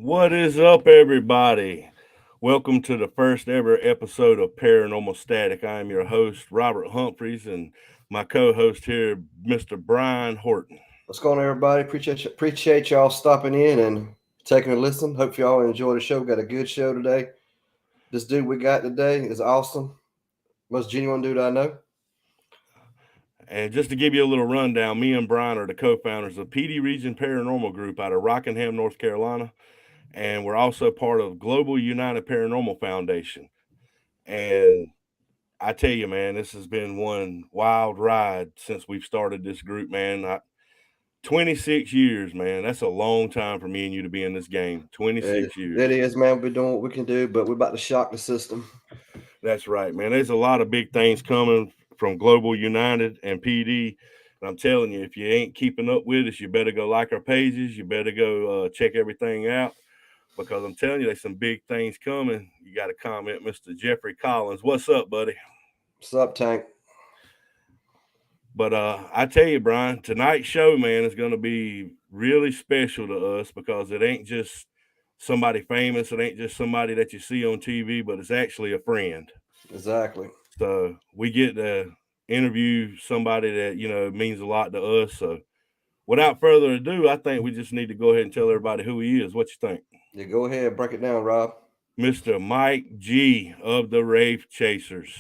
What is up, everybody? Welcome to the first ever episode of Paranormal Static. I am your host, Robert Humphreys, and my co host here, Mr. Brian Horton. What's going on, everybody? Appreciate y'all stopping in and taking a listen. Hope y'all enjoy the show. Got a good show today. This dude we got today is awesome. Most genuine dude I know. And just to give you a little rundown, me and Brian are the co founders of PD Region Paranormal Group out of Rockingham, North Carolina. And we're also part of Global United Paranormal Foundation. And I tell you, man, this has been one wild ride since we've started this group, man. 26 years, man. That's a long time for me and you to be in this game. 26 years. It is, man. We're doing what we can do, but we're about to shock the system. That's right, man. There's a lot of big things coming from Global United and PD. And I'm telling you, if you ain't keeping up with us, you better go like our pages. You better go check everything out because I'm telling you, there's some big things coming. You got to comment, Mr. Jeffrey Collins. What's up, buddy? What's up, Tank? But I tell you, Brian, tonight's show, man, is going to be really special to us because it ain't just somebody famous. It ain't just somebody that you see on TV, but it's actually a friend. Exactly. So we get to interview somebody that, means a lot to us. So without further ado, I think we just need to go ahead and tell everybody who he is. What you think? Yeah, go ahead. Break it down, Rob. Mr. Mike G of the Wraith Chasers,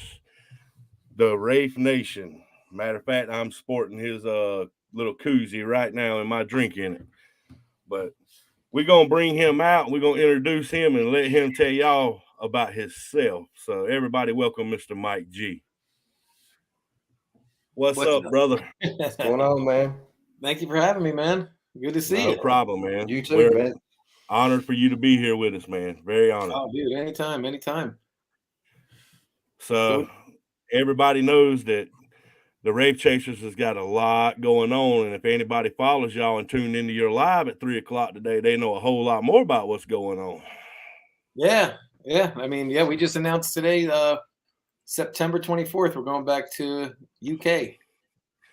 the Wraith Nation. Matter of fact, I'm sporting his little koozie right now and my drink in it. But we're going to bring him out. And we're going to introduce him and let him tell y'all about himself. So everybody welcome Mr. Mike G. What's up, brother? What's going on, man? Thank you for having me, man. Good to see you. No problem, man. You too, man. Honored for you to be here with us, man. Very honored. Oh, dude, anytime. So everybody knows that the Wraith Chasers has got a lot going on, and if anybody follows y'all and tuned into your live at 3:00 today, they know a whole lot more about what's going on. Yeah. I mean, we just announced today, September 24th, we're going back to UK,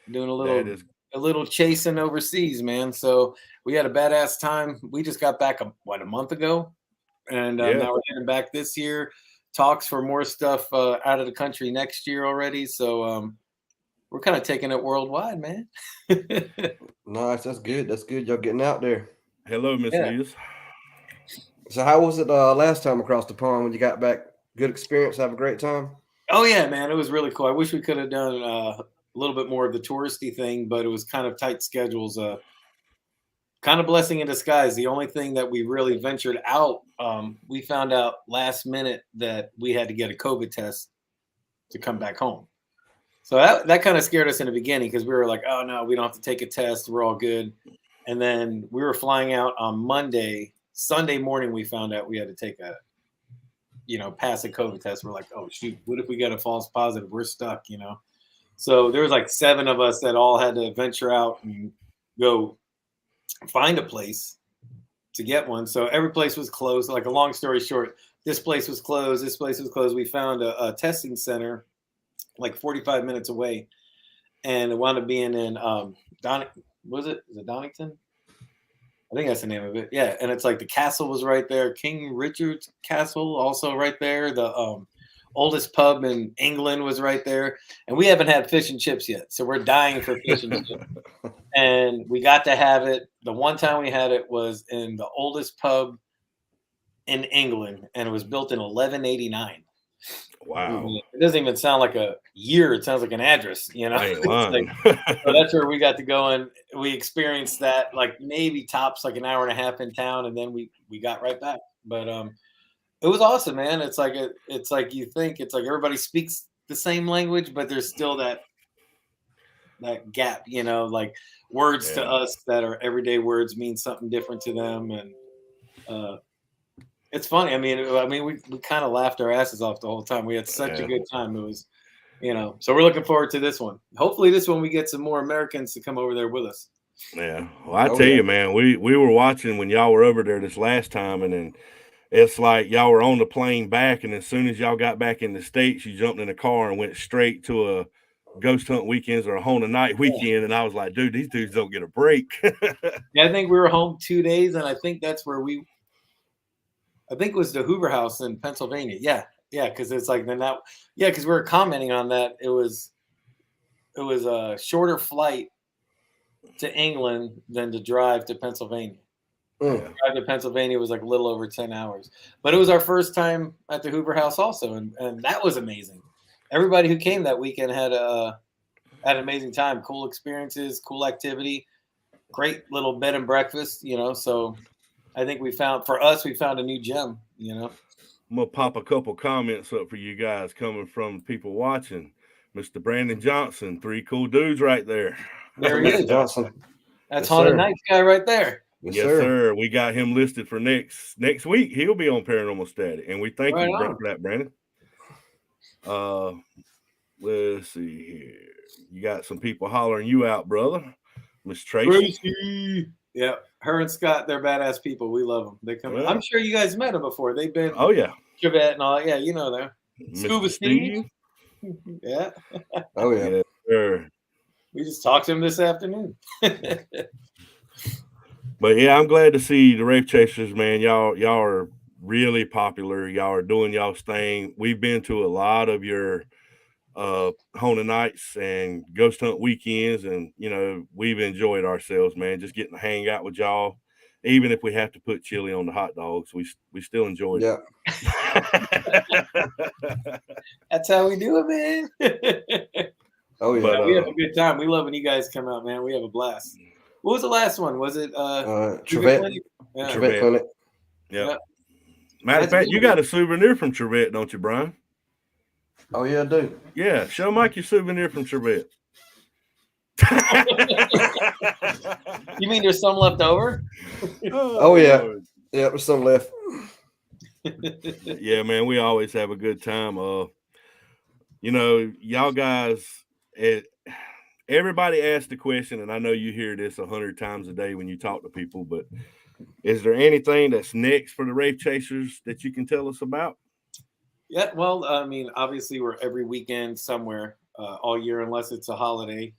doing a little chasing overseas, man. So we had a badass time. We just got back a month ago, and now we're heading back this year. Talks for more stuff out of the country next year already. So we're kind of taking it worldwide, man. Nice. That's good. Y'all getting out there. Hello, Miss Liz. So how was it last time across the pond when you got back? Good experience? Have a great time? Oh, yeah, man. It was really cool. I wish we could have done a little bit more of the touristy thing, but it was kind of tight schedules. Kind of blessing in disguise. The only thing that we really ventured out, we found out last minute that we had to get a COVID test to come back home. So that kind of scared us in the beginning because we were like, oh, no, we don't have to take a test. We're all good. And then we were flying out on Monday. Sunday morning, we found out we had to take pass a COVID test. We're like, oh, shoot, what if we get a false positive? We're stuck, So there was like 7 of us that all had to venture out and go find a place to get one. So every place was closed. Like a long story short, this place was closed. This place was closed. We found a testing center like 45 minutes away, and it wound up being in Is it Donington? I think that's the name of it. Yeah, and it's like the castle was right there. King Richard's Castle also right there. The oldest pub in England was right there, and we haven't had fish and chips yet, so we're dying for fish and chips. And we got to have it. The one time we had it was in the oldest pub in England, and it was built in 1189. Wow. It doesn't even sound like a year. It sounds like an address, I ain't lying. So that's where we got to go, and we experienced that like maybe tops like an hour and a half in town, and then we got right back. But it was awesome, man. It's like you think it's like everybody speaks the same language, but there's still that gap, like words to us that are everyday words mean something different to them, and it's funny. I mean, we kind of laughed our asses off the whole time. We had such a good time. It was, so we're looking forward to this one. Hopefully this one we get some more Americans to come over there with us. Yeah. Well, I tell you, man, we were watching when y'all were over there this last time, and then it's like y'all were on the plane back, and as soon as y'all got back in the States, you jumped in the car and went straight to a ghost hunt weekends or a Haunted Night weekend. And I was like, dude, these dudes don't get a break. Yeah, I think we were home 2 days, and I think that's where we I think it was the Hoover House in Pennsylvania. Yeah, because it's like then that. Yeah, because we were commenting on that. It was a shorter flight to England than to drive to Pennsylvania. Mm. Drive to Pennsylvania was like a little over 10 hours, but it was our first time at the Hoover House also, and that was amazing. Everybody who came that weekend had an amazing time, cool experiences, cool activity, great little bed and breakfast, so I think we found a new gem, I'm gonna pop a couple comments up for you guys coming from people watching. Mr. Brandon Johnson, 3 cool dudes right there. There he Mr. is. Johnson. That's Yes, Haunted sir. Nights guy right there. Yes, Yes, sir. We got him listed for next week. He'll be on Paranormal Static, and we thank Right you on. for that, Brandon. Let's see here. You got some people hollering you out, brother. Miss Tracy. Yeah, her and Scott, they're badass people. We love them. They come. Yeah. I'm sure you guys met them before. They've been Oh yeah, Chevette and all. Yeah, you know them. Scuba Mr. Steve. Yeah. Oh yeah. Yes, sir. We just talked to him this afternoon. But yeah, I'm glad to see the Wraith Chasers, man. Y'all are really popular. Y'all are doing y'all's thing. We've been to a lot of your haunted nights and ghost hunt weekends, and we've enjoyed ourselves, man. Just getting to hang out with y'all, even if we have to put chili on the hot dogs, we still enjoyed Yeah. it. That's how we do it, man. Oh yeah. But, we have a good time. We love when you guys come out, man. We have a blast. What was the last one? Was it Trevette? Yeah. Trevette Clinic. Yeah. Matter of fact, you got a souvenir from Trevette, don't you, Brian? Oh yeah, I do. Yeah, show Mike your souvenir from Trevette. You mean there's some left over? Oh yeah. Yeah, there's some left. Yeah, man, we always have a good time. Y'all guys, everybody asks the question, and I know you hear this 100 times a day when you talk to people, but is there anything that's next for the Wraith Chasers that you can tell us about? Yeah, well, I mean, obviously we're every weekend somewhere all year, unless it's a holiday.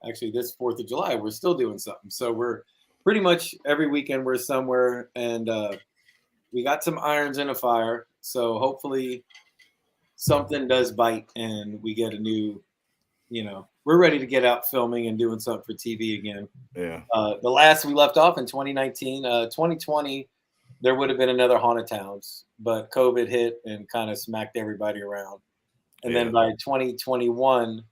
Actually, this 4th of July, we're still doing something. So we're pretty much every weekend we're somewhere, and we got some irons in a fire. So hopefully something does bite and we get a new, we're ready to get out filming and doing something for TV again. Yeah. The last we left off in 2019, 2020, there would have been another Haunted Towns, but COVID hit and kind of smacked everybody around. And then by 2021,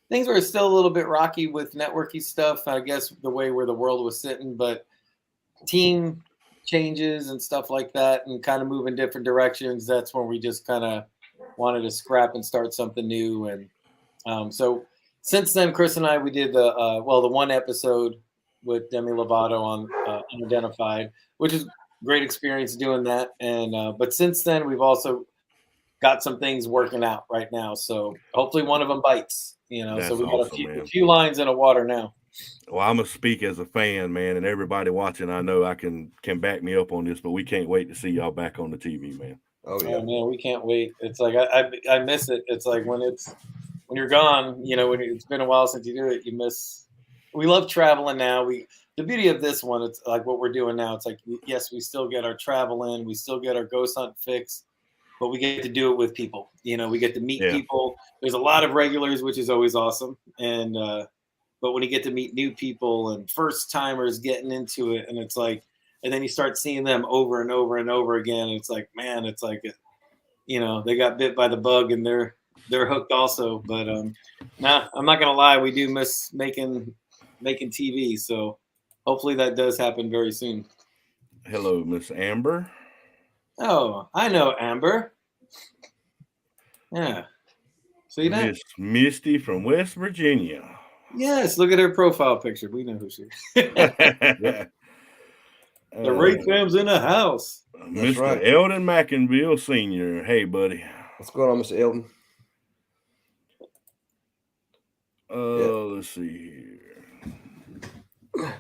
things were still a little bit rocky with networky stuff, I guess, the way where the world was sitting, but team changes and stuff like that and kind of move in different directions. That's when we just kind of wanted to scrap and start something new. And so since then, Chris and I, we did the one episode with Demi Lovato on Unidentified, which is great experience doing that. And but since then, we've also got some things working out right now. So hopefully one of them bites, That's so we got awesome, a few lines in the water now. Well, I'm going to speak as a fan, man, and everybody watching, I know I can back me up on this, but we can't wait to see y'all back on the TV, man. Oh yeah. Oh man, we can't wait. It's like I miss it. It's like when you're gone, when it's been a while since you do it, you miss. We love traveling now. The beauty of this one, it's like what we're doing now. It's like, yes, we still get our travel in, we still get our ghost hunt fix, but we get to do it with people. We get to meet people. There's a lot of regulars, which is always awesome. And but when you get to meet new people and first timers getting into it, and it's like, and then you start seeing them over and over and over again. And it's like, man, it's like, they got bit by the bug and they're hooked also. But nah, I'm not gonna lie, we do miss making TV. So hopefully that does happen very soon. Hello, Miss Amber. Oh, I know Amber. Yeah. See that? Miss Misty from West Virginia. Yes, look at her profile picture. We know who she is. The Wraith fam's in the house. Mr. right. Eldon McInville Sr. Hey, buddy. What's going on, Mr. Elton? Let's see here.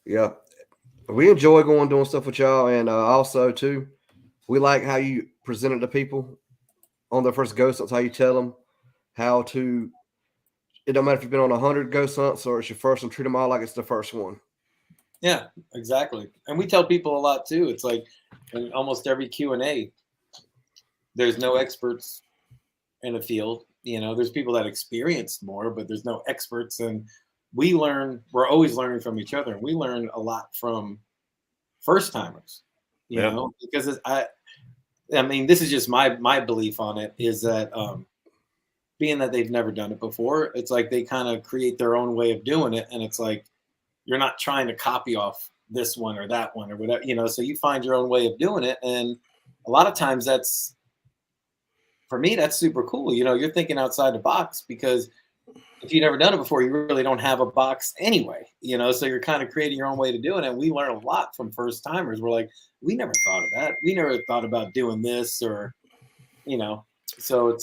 Yeah. We enjoy doing stuff with y'all, and also too, we like how you present it to people on their first ghost hunts, how you tell them how to. It don't matter if you've been on 100 ghost hunts or it's your first one, treat them all like it's the first one. Yeah, exactly. And we tell people a lot too. It's like in almost every Q&A, there's no experts in a field. You know, there's people that experience more, but there's no experts. And we're always learning from each other. And we learn a lot from first timers, you Yeah. know, because I mean, this is just my belief on it is that being that they've never done it before, it's like they kind of create their own way of doing it. And it's like, you're not trying to copy off this one or that one or whatever, you know, so you find your own way of doing it. And a lot of times for me, that's super cool. You know, you're thinking outside the box because if you've never done it before, you really don't have a box anyway, you know, so you're kind of creating your own way to do it. And we learn a lot from first timers. We're like, we never thought of that. We never thought about doing this or, you know, so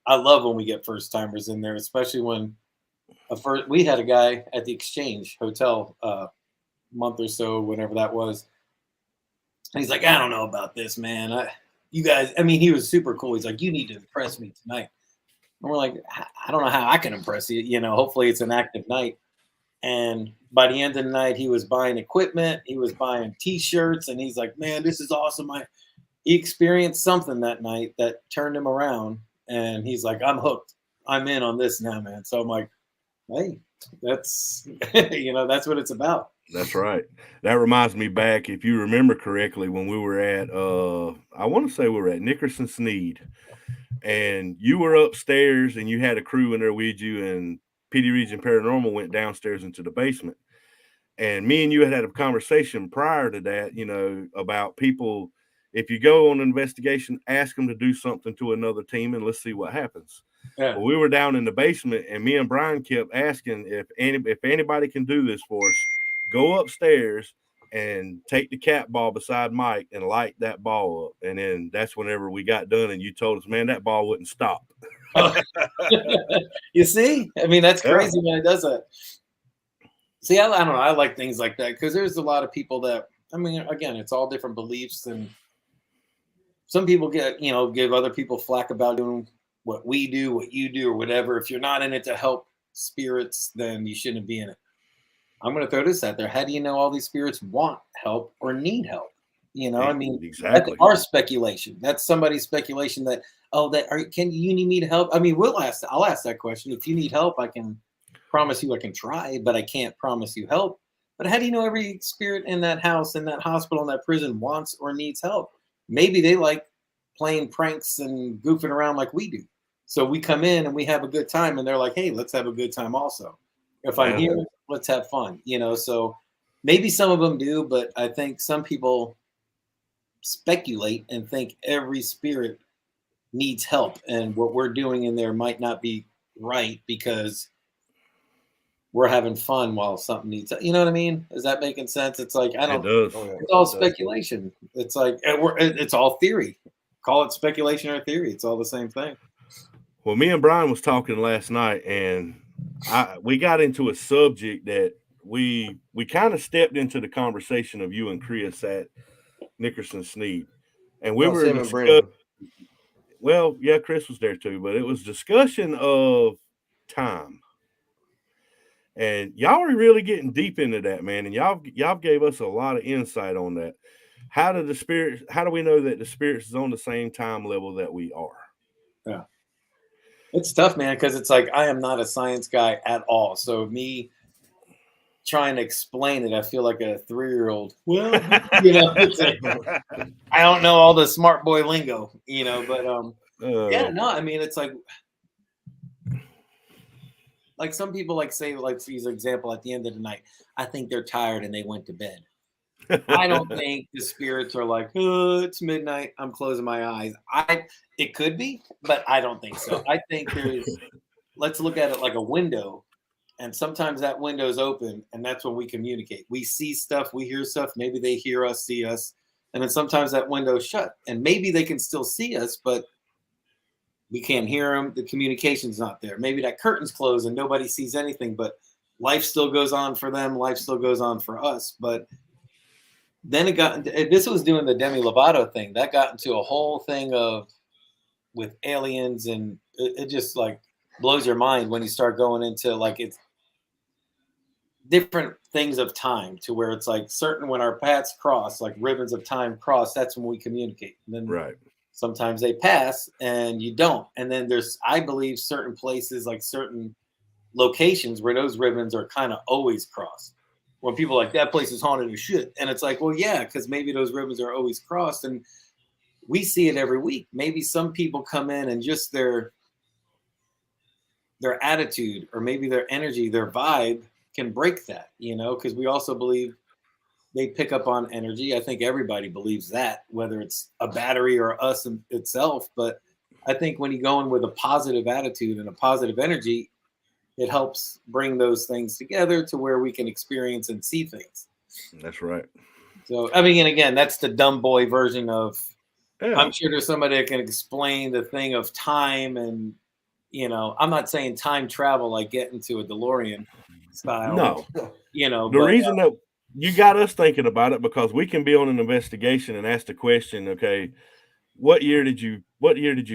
I love when we get first timers in there, especially when we had a guy at the Exchange Hotel month or so, whenever that was. And he's like, I don't know about this, man. You guys, I mean, he was super cool. He's like, you need to impress me tonight. And we're like, I don't know how I can impress you. You know, hopefully it's an active night. And by the end of the night, he was buying equipment. He was buying T-shirts. And he's like, man, this is awesome. He experienced something that night that turned him around. And he's like, I'm hooked. I'm in on this now, man. So I'm like, hey, that's, you know, that's what it's about. That's right. That reminds me back, if you remember correctly, when we were at, I want to say we were at Nickerson Sneed, and you were upstairs and you had a crew in there with you, and PD Region Paranormal went downstairs into the basement. And me and you had a conversation prior to that, you know, about people, if you go on an investigation, ask them to do something to another team and let's see what happens. Yeah. Well, we were down in the basement, and me and Brian kept asking if anybody can do this for us. Go upstairs and take the cat ball beside Mike and light that ball up. And then that's whenever we got done, and you told us, man, that ball wouldn't stop. You see? I mean, that's Yeah. crazy when it does that. See, I don't know. I like things like that because there's a lot of people that, I mean, again, it's all different beliefs. And some people give other people flack about doing what we do, what you do, or whatever. If you're not in it to help spirits, then you shouldn't be in it. I'm going to throw this out there. How do you know all these spirits want help or need help? You know, I mean, exactly. That's our speculation. That's somebody's speculation that, you need me to help? I mean, I'll ask that question. If you need help, I can promise you I can try, but I can't promise you help. But how do you know every spirit in that house, in that hospital, in that prison wants or needs help? Maybe they like playing pranks and goofing around like we do. So we come in and we have a good time, and they're like, hey, let's have a good time also. If I'm here, let's have fun, you know. So maybe some of them do, but I think some people speculate and think every spirit needs help, and what we're doing in there might not be right because we're having fun while something needs, you know what I mean? Is that making sense? It's like, It does. It's all speculation. It's like, it's all theory. Call it speculation or theory. It's all the same thing. Well, me and Brian was talking last night, and we got into a subject that we kind of stepped into the conversation of you and Chris at Nickerson Sneed, and we were well, yeah, Chris was there too, but it was discussion of time, and y'all are really getting deep into that, man, and y'all gave us a lot of insight on that. How do we know that the spirits is on the same time level that we are? Yeah. It's tough, man, because it's like I am not a science guy at all. So me trying to explain it, I feel like a 3-year-old. Well, you know, it's like, I don't know all the smart boy lingo, you know, but yeah, no, I mean, it's like some people like say, like, for example, at the end of the night, I think they're tired and they went to bed. I don't think the spirits are like, oh, it's midnight, I'm closing my eyes. It could be, but I don't think so. I think let's look at it like a window, and sometimes that window is open, and that's when we communicate. We see stuff, we hear stuff, maybe they hear us, see us, and then sometimes that window's shut, and maybe they can still see us, but we can't hear them. The communication's not there. Maybe that curtain's closed and nobody sees anything, but life still goes on for them. Life still goes on for us. But then this was doing the Demi Lovato thing. That got into a whole thing with aliens, and it just like blows your mind when you start going into like different things of time, to where it's like certain, when our paths cross, like ribbons of time cross, that's when we communicate. And then Right. sometimes they pass and you don't. And then there's, I believe, certain places, like certain locations, where those ribbons are kind of always crossed. When people are like, that place is haunted as shit. And it's like, well, yeah, because maybe those ribbons are always crossed. And we see it every week. Maybe some people come in and just their attitude, or maybe their energy, their vibe can break that, because we also believe they pick up on energy. I think everybody believes that, whether it's a battery or us in itself. But I think when you go in with a positive attitude and a positive energy, it helps bring those things together to where we can experience and see things. That's right. So, I mean, and again, that's the dumb boy version of, Yeah. I'm sure there's somebody that can explain the thing of time. And, I'm not saying time travel, like get into a DeLorean style. No. The but, reason that you got us thinking about it, because we can be on an investigation and ask the question, okay, what year did you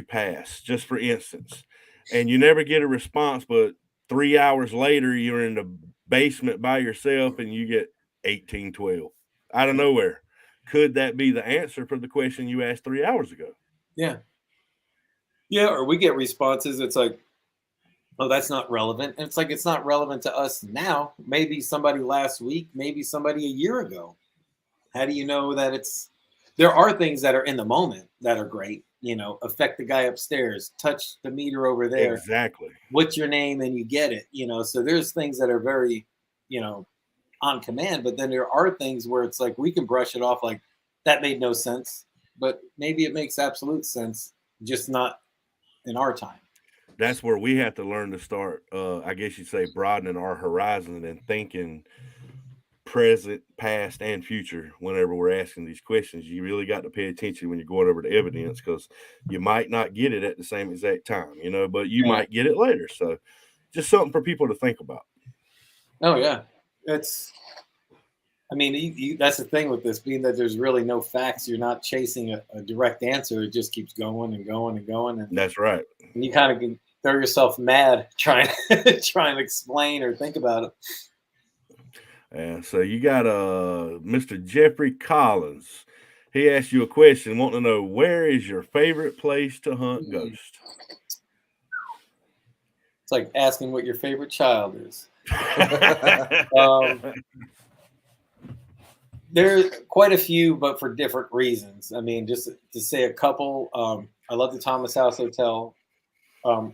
pass, just for instance, and you never get a response, but 3 hours later you're in the basement by yourself and you get 1812 out of nowhere. Could that be the answer for the question you asked 3 hours ago? yeah. Or we get responses. It's like, oh, that's not relevant. And it's like, it's not relevant to us now. Maybe somebody last week, maybe somebody a year ago. How do you know that there are things that are in the moment that are great, affect the guy upstairs, touch the meter over there. Exactly. What's your name? And you get it, so there's things that are very, on command, but then there are things where it's like, we can brush it off like that made no sense, but maybe it makes absolute sense, just not in our time. That's where we have to learn to start, I guess you'd say, broadening our horizon and thinking present, past, and future whenever we're asking these questions. You really got to pay attention when you're going over the evidence, because you might not get it at the same exact time, but you might get it later. So just something for people to think about. Oh, yeah. That's the thing with this, being that there's really no facts. You're not chasing a direct answer. It just keeps going and going and going. And that's right. And you kind of can throw yourself mad trying to explain or think about it. Yeah, so you got Mr. Jeffrey Collins. He asked you a question, wanting to know, where is your favorite place to hunt ghosts? It's like asking what your favorite child is. There's quite a few, but for different reasons. I mean, just to say a couple, I love the Thomas House Hotel.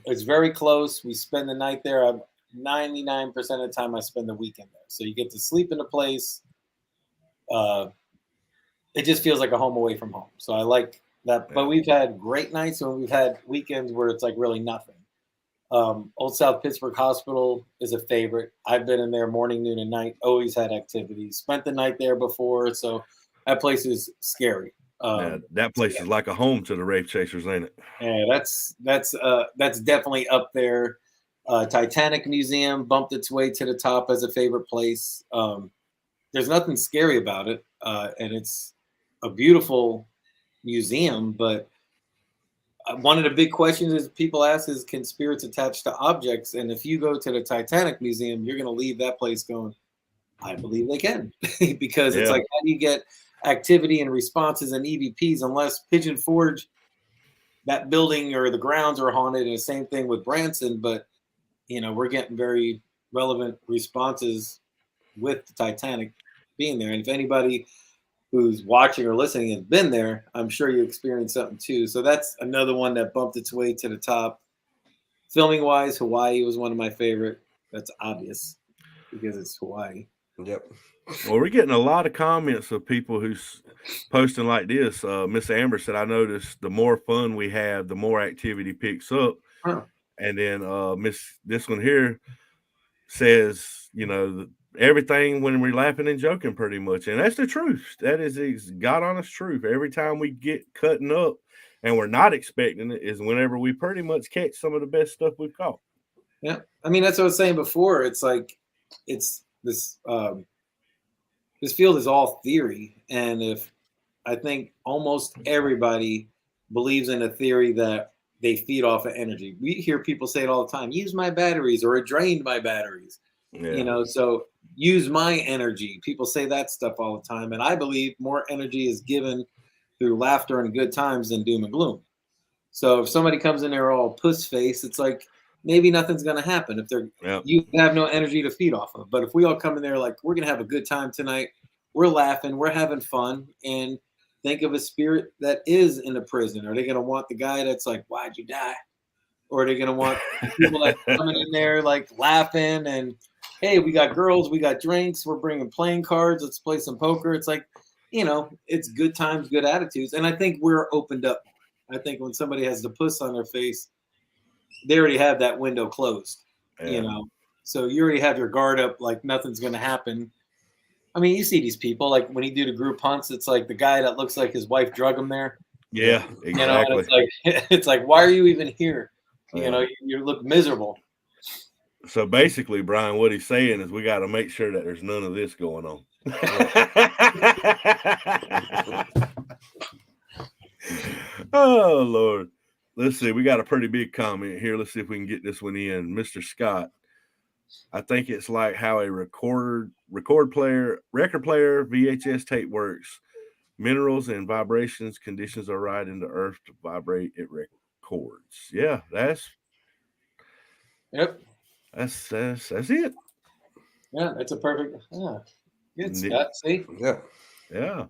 It's very close. We spend the night there. 99% of the time I spend the weekend there. So you get to sleep in the place. It just feels like a home away from home. So I like that. But we've had great nights, and we've had weekends where it's like really nothing. Old South Pittsburgh Hospital is a favorite. I've been in there morning, noon, and night. Always had activities. Spent the night there before. So that place is scary. That place is like a home to the Wraith chasers, ain't it? Yeah, that's definitely up there. Titanic Museum bumped its way to the top as a favorite place. There's nothing scary about it, and it's a beautiful museum. But one of the big questions is people ask is, can spirits attach to objects? And if you go to the Titanic Museum, you're going to leave that place going, I believe they can, because it's like, how do you get activity and responses and EVPs unless Pigeon Forge, that building or the grounds are haunted, and the same thing with Branson. But we're getting very relevant responses with the Titanic being there. And if anybody who's watching or listening has been there, I'm sure you experienced something too. So that's another one that bumped its way to the top. Filming wise, Hawaii was one of my favorite. That's obvious because it's Hawaii. Yep. Well, we're getting a lot of comments of people who's posting like this. Miss Amber said, I noticed the more fun we have, the more activity picks up. Huh. And then this one here says, everything when we're laughing and joking pretty much. And that's the truth. That is God honest truth. Every time we get cutting up and we're not expecting it is whenever we pretty much catch some of the best stuff we've caught. Yeah. I mean, that's what I was saying before. It's like, it's this, this field is all theory. And if I think almost everybody believes in a theory that they feed off of energy. We hear people say it all the time, use my batteries, or it drained my batteries. Yeah. So use my energy. People say that stuff all the time. And I believe more energy is given through laughter and good times than doom and gloom. So if somebody comes in there all puss face, it's like maybe nothing's gonna happen if you have no energy to feed off of. But if we all come in there like we're gonna have a good time tonight, we're laughing, we're having fun, and think of a spirit that is in a prison. Are they gonna want the guy that's like, why'd you die? Or are they gonna want people that coming in there like laughing and hey, we got girls, we got drinks, we're bringing playing cards, let's play some poker. It's like, it's good times, good attitudes. And I think we're opened up. I think when somebody has the puss on their face, they already have that window closed, So you already have your guard up, like nothing's going to happen. I mean, you see these people, like when you do the group hunts, it's like the guy that looks like his wife drug him there. Yeah, exactly. It's like, why are you even here? You look miserable. So basically, Brian, what he's saying is we got to make sure that there's none of this going on. Oh, Lord. Let's see. We got a pretty big comment here. Let's see if we can get this one in. Mr. Scott, I think it's like how a record player, VHS tape works. Minerals and vibrations, conditions are right in the earth to vibrate, it records. Yeah, that's it. Yeah, that's a perfect. Good, Scott. See? Yeah.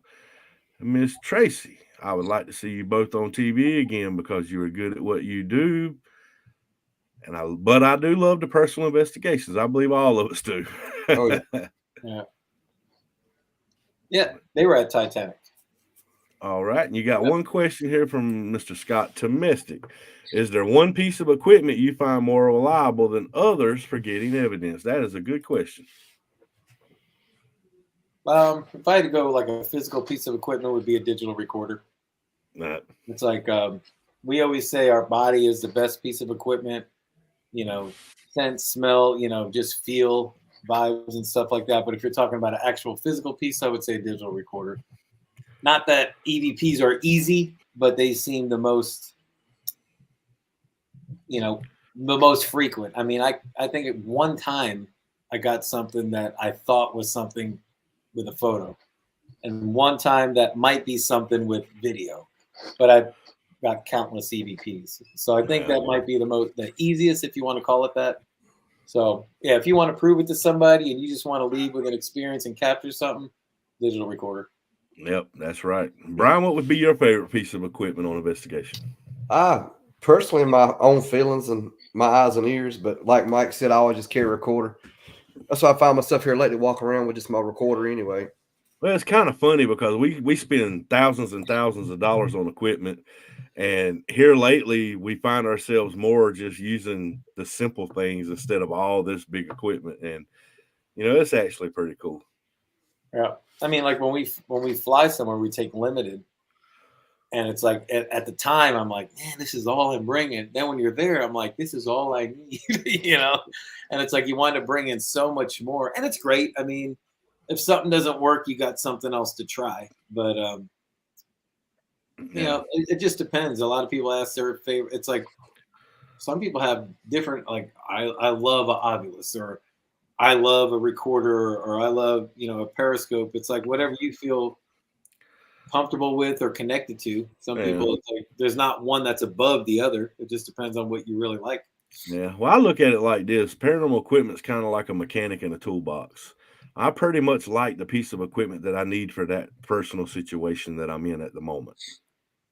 Miss Tracy, I would like to see you both on TV again because you are good at what you do. But I do love the personal investigations. I believe all of us do. Oh, yeah. Yeah, they were at Titanic. All right. And you got one question here from Mr. Scott Domestic. Is there one piece of equipment you find more reliable than others for getting evidence? That is a good question. If I had to go like a physical piece of equipment, it would be a digital recorder. It's like we always say our body is the best piece of equipment, sense, smell, just feel, vibes and stuff like that. But if you're talking about an actual physical piece, I would say a digital recorder. Not that EVPs are easy, but they seem the most, the most frequent. I mean, I think at one time I got something that I thought was something with a photo, and one time that might be something with video, but I got countless EVPs. So I think that might be the easiest, if you want to call it that. So yeah, if you want to prove it to somebody and you just want to leave with an experience and capture something, digital recorder. Yep, that's right. Brian, what would be your favorite piece of equipment on investigation? Personally, my own feelings and my eyes and ears, but like Mike said, I always just carry a recorder. That's why I find myself here lately walking around with just my recorder anyway. Well, it's kind of funny because we spend thousands and thousands of dollars on equipment, and here lately we find ourselves more just using the simple things instead of all this big equipment, and it's actually pretty cool. Yeah, I mean, like when we fly somewhere, we take limited, and it's like at the time I'm like, man, this is all I'm bringing. Then when you're there, I'm like, this is all I need, And it's like you want to bring in so much more, and it's great. I mean, if something doesn't work, you got something else to try. But it just depends. A lot of people ask their favorite. It's like some people have different. Like I love an Ovilus, or I love a recorder, or I love a periscope. It's like whatever you feel comfortable with or connected to. Some people, it's like there's not one that's above the other. It just depends on what you really like. Yeah, well, I look at it like this: paranormal equipment's kind of like a mechanic in a toolbox. I pretty much like the piece of equipment that I need for that personal situation that I'm in at the moment.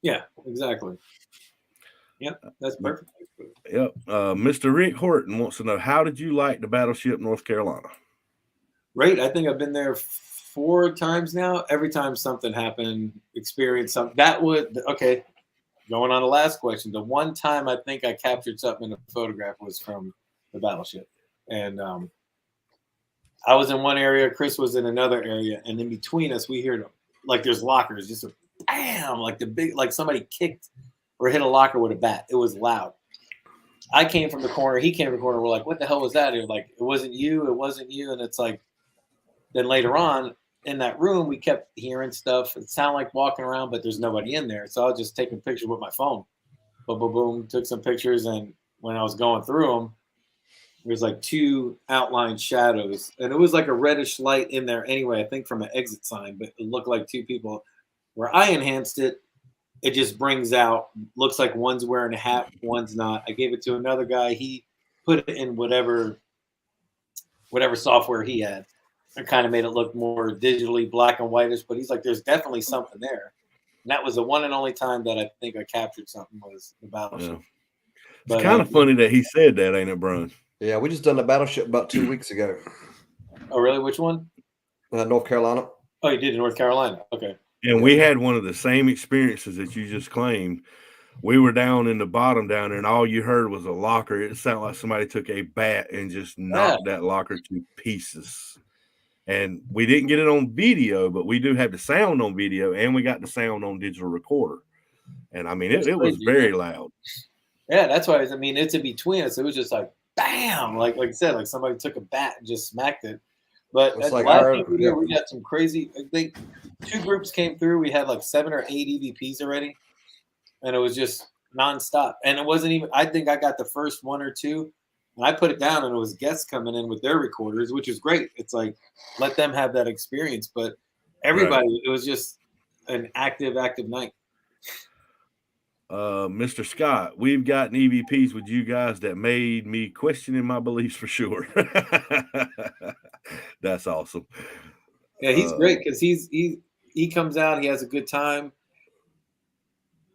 Yeah, exactly. Yep, that's perfect. Yep. Mr. Rick Horton wants to know, how did you like the battleship North Carolina? Great. I think I've been there 4 times now. Every time something happened, experienced something. Okay. Going on the last question, the one time I think I captured something in a photograph was from the battleship. And I was in one area, Chris was in another area, and in between us, we heard like there's lockers, just a bam, like like somebody kicked or hit a locker with a bat. It was loud. I came from the corner, he came from the corner. We're like, what the hell was that? Like, it wasn't you. And it's like, then later on in that room, we kept hearing stuff. It sounded like walking around, but there's nobody in there. So I was just taking pictures with my phone. Boom, boom, boom, took some pictures. And when I was going through them, There's like two outlined shadows, and it was like a reddish light in there anyway, I think from an exit sign, but it looked like two people. Where I enhanced it, it just brings out, looks like one's wearing a hat, one's not. I gave it to another guy. He put it in whatever software he had. And kind of made it look more digitally black and whitish, but he's like, there's definitely something there. And that was the one and only time that I think I captured something was the battleship. Yeah. It's kind of funny that he said that, ain't it, Brian? Yeah, we just done the battleship about 2 weeks ago. Oh, really? Which one? North Carolina. Oh, you did in North Carolina. Okay. And we had one of the same experiences that you just claimed. We were down in the bottom down there, and all you heard was a locker. It sounded like somebody took a bat and just knocked that locker to pieces. And we didn't get it on video, but we do have the sound on video, and we got the sound on digital recorder. And I mean, it was very loud. Yeah, that's why. I mean, it's in between us. It was just like bam, like I said, like somebody took a bat and just smacked it. But It's like we got some crazy. I think 2 groups came through. We had like 7 or 8 EVPs already, and it was just nonstop. And it wasn't even. I think I got the first 1 or 2. And I put it down, and it was guests coming in with their recorders, which is great. It's like, let them have that experience. But everybody, It was just an active night. Mr. Scott, we've gotten EVPs with you guys that made me questioning my beliefs for sure. That's awesome. Yeah, he's great because he comes out, he has a good time.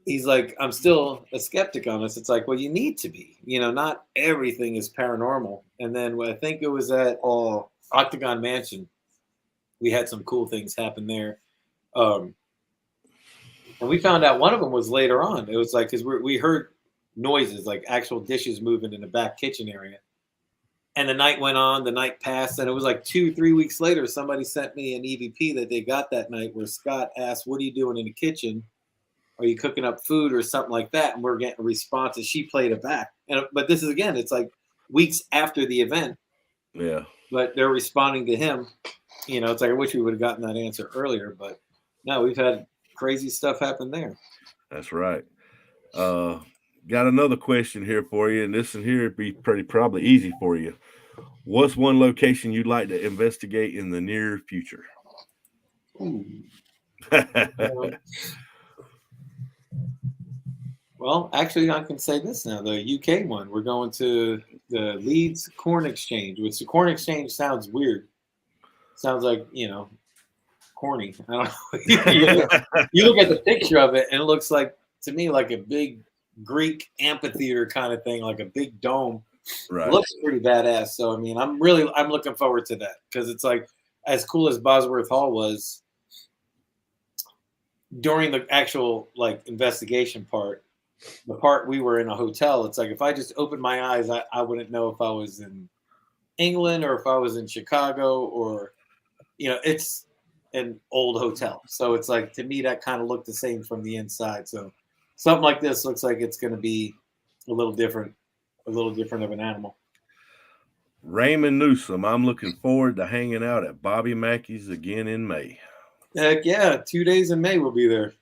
He's like, I'm still a skeptic on this. It's like, well, you need to be. Not everything is paranormal. And then I think it was at Octagon Mansion, we had some cool things happen there. And we found out one of them was later on. It was like, because we heard noises, like actual dishes moving in the back kitchen area. And the night went on, the night passed, and it was like 2-3 weeks later, somebody sent me an EVP that they got that night where Scott asked, what are you doing in the kitchen? Are you cooking up food or something like that? And we're getting a response, and she played it back. But this is, again, it's like weeks after the event. Yeah. But they're responding to him. It's like, I wish we would have gotten that answer earlier. But no, we've had crazy stuff happen there. That's right. Got another question here for you, and this one here would be probably easy for you. What's one location you'd like to investigate in the near future? Well, actually, I can say this now. The UK one, we're going to the Leeds Corn Exchange, which the Corn Exchange sounds weird. Sounds like, corny. I don't know. You look at the picture of it, and it looks like, to me, like a big Greek amphitheater kind of thing, like a big dome. Right. It looks pretty badass. So, I mean, I'm looking forward to that because it's like as cool as Bosworth Hall was during the actual like investigation part. The part we were in a hotel, it's like if I just opened my eyes, I wouldn't know if I was in England or if I was in Chicago or, it's an old hotel. So it's like, to me, that kind of looked the same from the inside. So something like this looks like it's going to be a little different of an animal. Raymond Newsom, I'm looking forward to hanging out at Bobby Mackey's again in May. Heck yeah, 2 days in May we'll be there.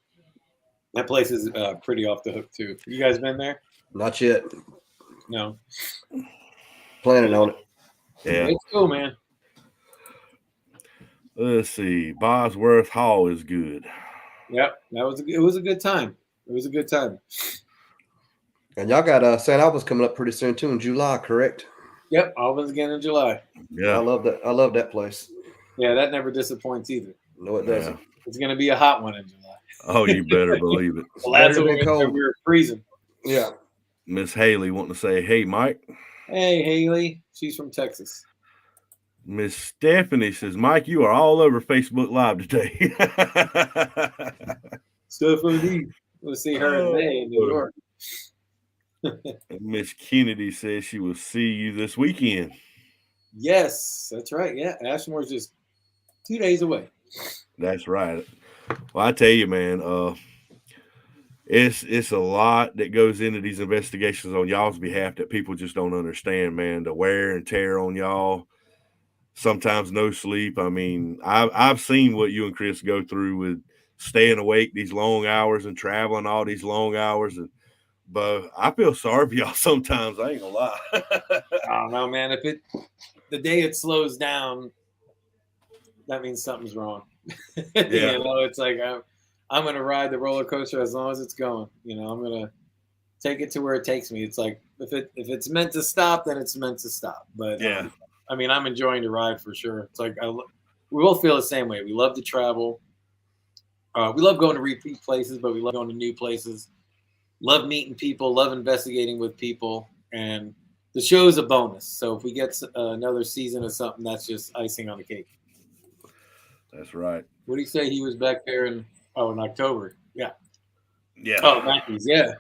That place is pretty off the hook too. You guys been there? Not yet. No. Planning on it. Yeah. It's cool, man. Let's see. Bosworth Hall is good. Yep, it was a good time. It was a good time. And y'all got St. Albans coming up pretty soon too in July, correct? Yep, Albans again in July. Yeah. I love that. I love that place. Yeah, that never disappoints either. No, it doesn't. Yeah. It's going to be a hot one in July. Oh, you better believe it. The last one we were freezing. Yeah. Miss Haley wanting to say, hey, Mike. Hey, Haley. She's from Texas. Miss Stephanie says, Mike, you are all over Facebook Live today. Stephanie. We'll see her in May in New York. Miss Kennedy says she will see you this weekend. Yes, that's right. Yeah, Ashmore's just 2 days away. That's right. Well, I tell you, man, it's a lot that goes into these investigations on y'all's behalf that people just don't understand, man. The wear and tear on y'all. Sometimes no sleep. I mean, I've seen what you and Chris go through with staying awake these long hours and traveling all these long hours and but I feel sorry for y'all sometimes. I ain't gonna lie. I don't know, man. If the day it slows down, that means something's wrong. Yeah. It's like I'm gonna ride the roller coaster as long as it's going. I'm gonna take it to where it takes me. It's like if it's meant to stop, then it's meant to stop. But Yeah. I'm enjoying the ride for sure. It's like we both feel the same way. We love to travel. We love going to repeat places, but we love going to new places. Love meeting people. Love investigating with people. And the show is a bonus. So if we get another season of something, that's just icing on the cake. That's right. What do you say? He was back there in October. Yeah. Yeah. Oh, Matthews. Yeah.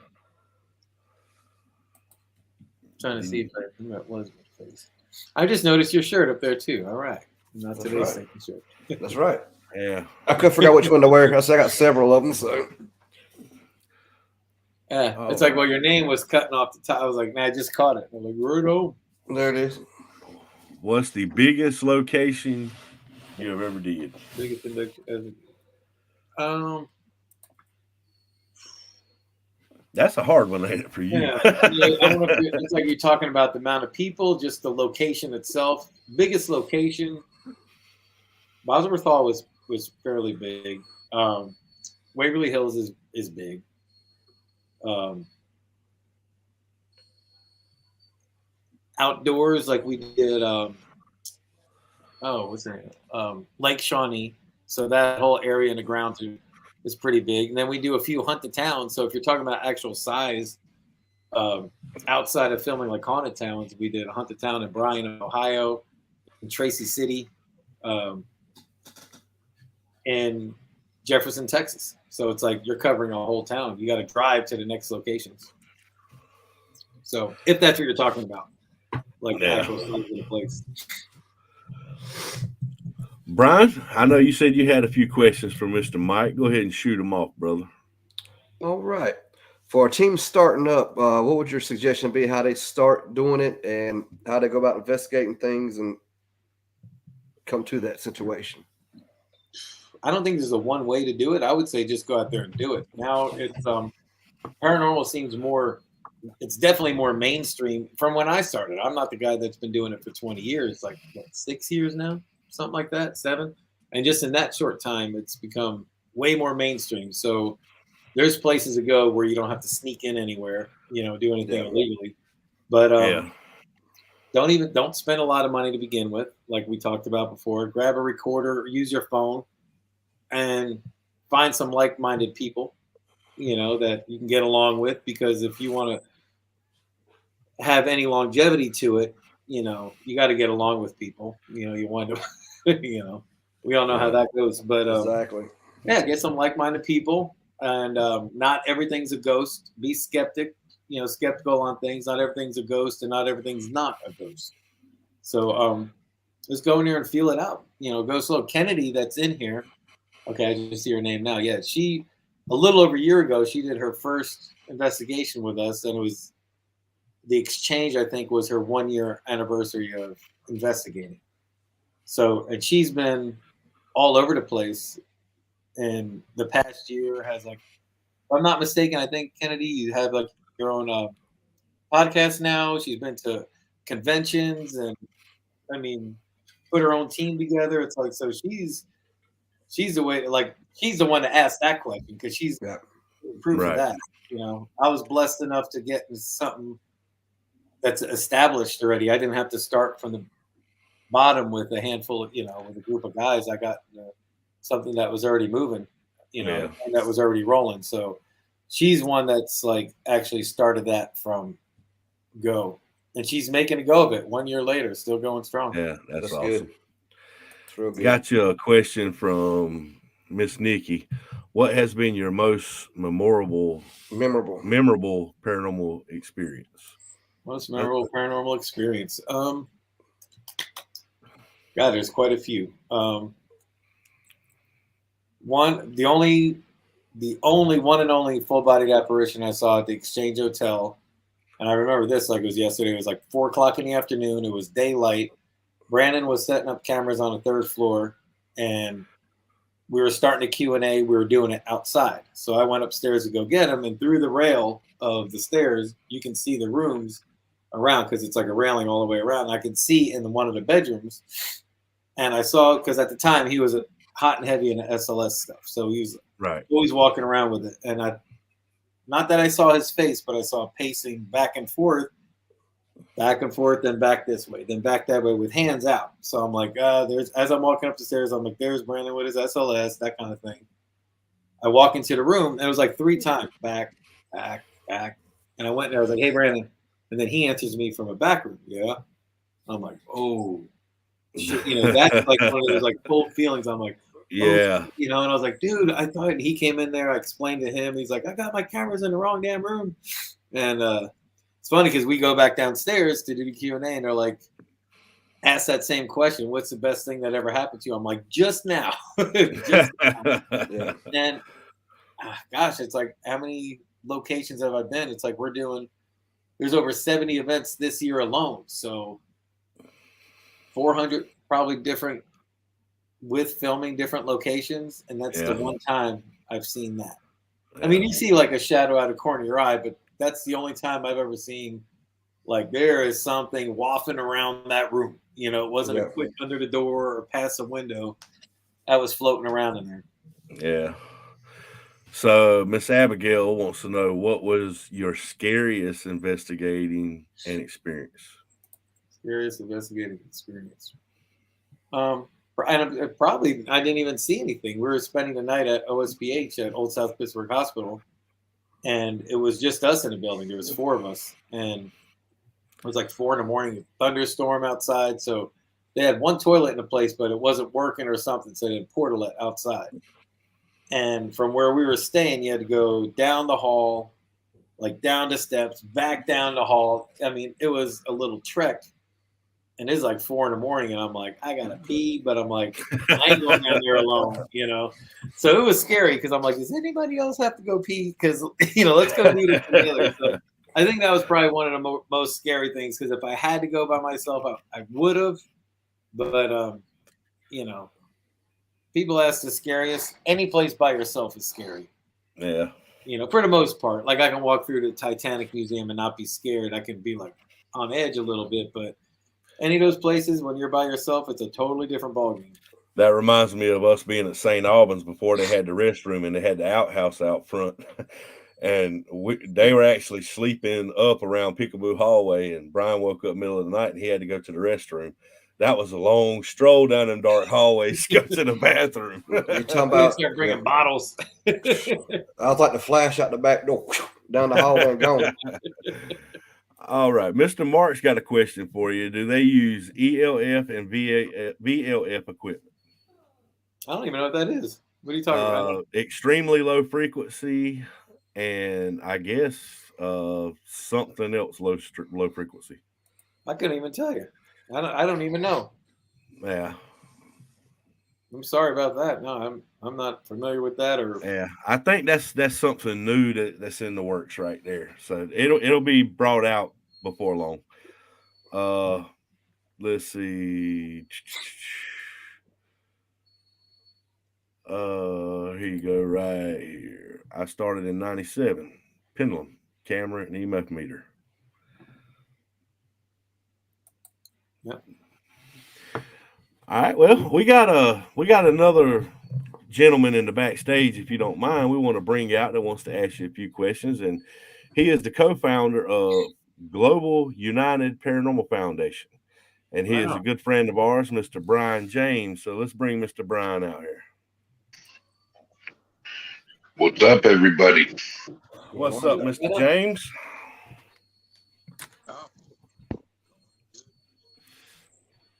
Trying to see if that was my face. I just noticed your shirt up there too. All right. Not That's today's right. second shirt. That's right. Yeah. I couldn't figure out which one to wear. I got several of them. So Yeah. It's like, well, your name was cutting off the top. I was like, man, I just caught it. I'm like, right home. there it is. What's the biggest location you have ever did? Biggest That's a hard one, ain't it, for you? Yeah. It's like you're talking about the amount of people, just the location itself. Biggest location. Bosworth Hall was fairly big. Waverly Hills is big. Outdoors, like we did. What's the name? Lake Shawnee. So that whole area in the ground is pretty big. And then we do a few haunted towns. So if you're talking about actual size, outside of filming like haunted towns, we did a haunted town in Bryan, Ohio, in Tracy City, in Jefferson, Texas. So it's like you're covering a whole town. You got to drive to the next locations. So if that's what you're talking about, like the actual size of the place. Brian, I know you said you had a few questions for Mr. Mike. Go ahead and shoot them off, brother. All right. For a team starting up, what would your suggestion be? How they start doing it and how they go about investigating things and come to that situation? I don't think there's a one way to do it. I would say just go out there and do it. Now it's paranormal seems more. It's definitely more mainstream from when I started. I'm not the guy that's been doing it for 20 years, like what, 6 years now, something like that, 7. And just in that short time, it's become way more mainstream. So there's places to go where you don't have to sneak in anywhere, do anything illegally. But don't spend a lot of money to begin with, like we talked about before. Grab a recorder, use your phone, and find some like-minded people, that you can get along with. Because if you want to have any longevity to it, you got to get along with people. You want to, we all know how that goes. But Exactly. Yeah, get some like-minded people. And not everything's a ghost. Be skeptical on things. Not everything's a ghost, and not everything's not a ghost. So just go in here and feel it out. Go slow. Kennedy, that's in here. Okay, I just see her name now. Yeah, she a little over a year ago, she did her first investigation with us, and it was the exchange. I think was her 1-year anniversary of investigating. So, and she's been all over the place. And the past year has, like, if I'm not mistaken, I think, Kennedy, you have like your own podcast now. She's been to conventions and, I mean, put her own team together. It's like, so she's the way, like, she's the one to ask that question because she's proof of that. I was blessed enough to get something that's established already. I didn't have to start from the bottom with a handful of, with a group of guys. I got something that was already moving, and that was already rolling. So she's one that's like actually started that from go, and she's making a go of it 1 year later, still going strong. Yeah, that's awesome. Good. It's real good. Got you a question from Miss Nikki. What has been your most memorable paranormal experience? Most memorable paranormal experience. God, there's quite a few. The only one and only full-bodied apparition I saw at the Exchange Hotel, and I remember this like it was yesterday. It was like 4:00 in the afternoon. It was daylight. Brandon was setting up cameras on the 3rd floor, and we were starting a Q&A. We were doing it outside, so I went upstairs to go get him, and through the rail, of the stairs, you can see the rooms around because it's like a railing all the way around. And I could see in one of the bedrooms, and I saw because at the time he was hot and heavy in the SLS stuff, so he was always walking around with it. And not that I saw his face, but I saw pacing back and forth, then back this way, then back that way with hands out. So I'm like, as I'm walking up the stairs, I'm like, there's Brandon with his SLS, that kind of thing. I walk into the room, and it was like 3 times, back. And I went in there, I was like, hey, Brandon. And then he answers me from a back room. Yeah. I'm like, oh, shit. That's like one of those like cold feelings. I'm like, yeah. Oh, and I was like, dude, I thought. And he came in there. I explained to him. He's like, I got my cameras in the wrong damn room. And it's funny because we go back downstairs to do the Q&A, and they're like, ask that same question. What's the best thing that ever happened to you? I'm like, just now. Just now. Yeah. And gosh, it's like, how many locations have I been? It's like there's over 70 events this year alone. So 400 probably different with filming different locations. And that's the one time I've seen that. Yeah. I mean, you see like a shadow out of the corner of your eye, but that's the only time I've ever seen like there is something wafting around that room. It wasn't a quick under the door or past a window. I was floating around in there. Yeah. So Miss Abigail wants to know, what was your scariest investigating and experience? Scariest investigating experience. And probably I didn't even see anything. We were spending the night at OSPH at Old South Pittsburgh Hospital, and it was just us in the building. There was 4 of us, and it was like 4 a.m, a thunderstorm outside. So they had 1 toilet in the place, but it wasn't working or something. So they had portalet outside. And from where we were staying, you had to go down the hall, like down the steps, back down the hall. I mean, it was a little trek. And it's like 4 a.m, and I'm like, I gotta pee, but I'm like, I ain't going down there alone, So it was scary because I'm like, does anybody else have to go pee? Because let's go do this together. So I think that was probably one of the most scary things, because if I had to go by myself, I would have. But people ask the scariest. Any place by yourself is scary. Yeah. For the most part. Like I can walk through the Titanic Museum and not be scared. I can be like on edge a little bit, but any of those places when you're by yourself, it's a totally different ballgame. That reminds me of us being at St. Albans before they had the restroom and they had the outhouse out front. And they were actually sleeping up around Peekaboo Hallway, and Brian woke up middle of the night and he had to go to the restroom. That was a long stroll down them dark hallways to go to the bathroom. You're talking about start bringing bottles. I was like the flash out the back door, down the hallway and gone. All right. Mr. Mark's got a question for you. Do they use ELF and VLF equipment? I don't even know what that is. What are you talking about? Extremely low frequency, and I guess something else low frequency. I couldn't even tell you. I don't even know. Yeah. I'm sorry about that. No, I'm not familiar with that. Or yeah, I think that's something new that's in the works right there. So it'll be brought out before long. Let's see. Here you go, right here. I started in 97. Pendulum, camera, and EMF meter. Yep. All right. Well, we got another gentleman in the backstage. If you don't mind, we want to bring you out that wants to ask you a few questions, and he is the co-founder of Global United Paranormal Foundation, and he is a good friend of ours, Mr. Brian James. So let's bring Mr. Brian out here. What's up, everybody? What's up, Mr. James?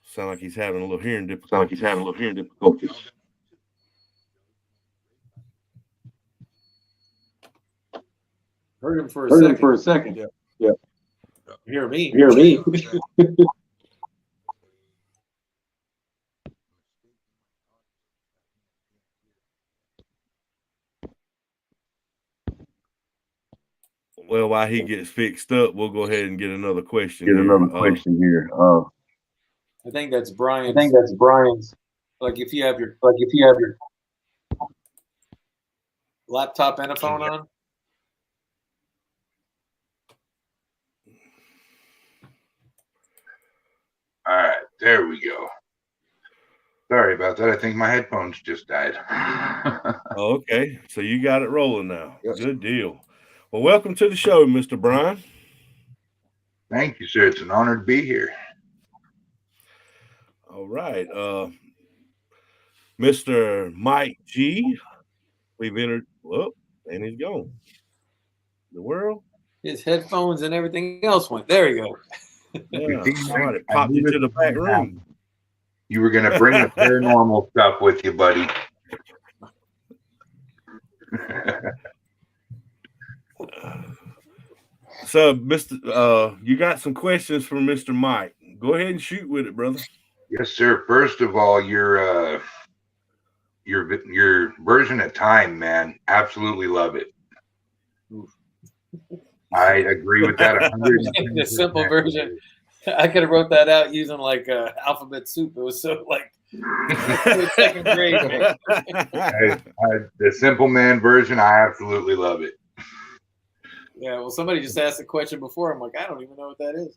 Sound like he's having a little hearing difficulties. Heard him for a second. Yeah. Hear me. Well, while he gets fixed up, we'll go ahead and get another question. Here. I think that's Brian's. Like if you have your laptop and a phone on. There we go. Sorry about that. I think my headphones just died. Oh, okay. So you got it rolling now. Yep. Good deal. Well, welcome to the show, Mr. Brian. Thank you, sir. It's an honor to be here. All right. Mr. Mike G. We've entered. Well, and he's gone. The world? His headphones and everything else went. There you go. Yeah. see, Somebody I popped knew into this the was back gonna room. You were going to bring the paranormal stuff with you, buddy. So, Mr. You got some questions from Mr. Mike. Go ahead and shoot with it, brother. Yes, sir. First of all, your version of time, man, absolutely love it. I agree with that. The simple version. I could have wrote that out using like alphabet soup. It was so like second grade. The simple man version, I absolutely love it. Yeah, well, somebody just asked a question before. I'm like, I don't even know what that is.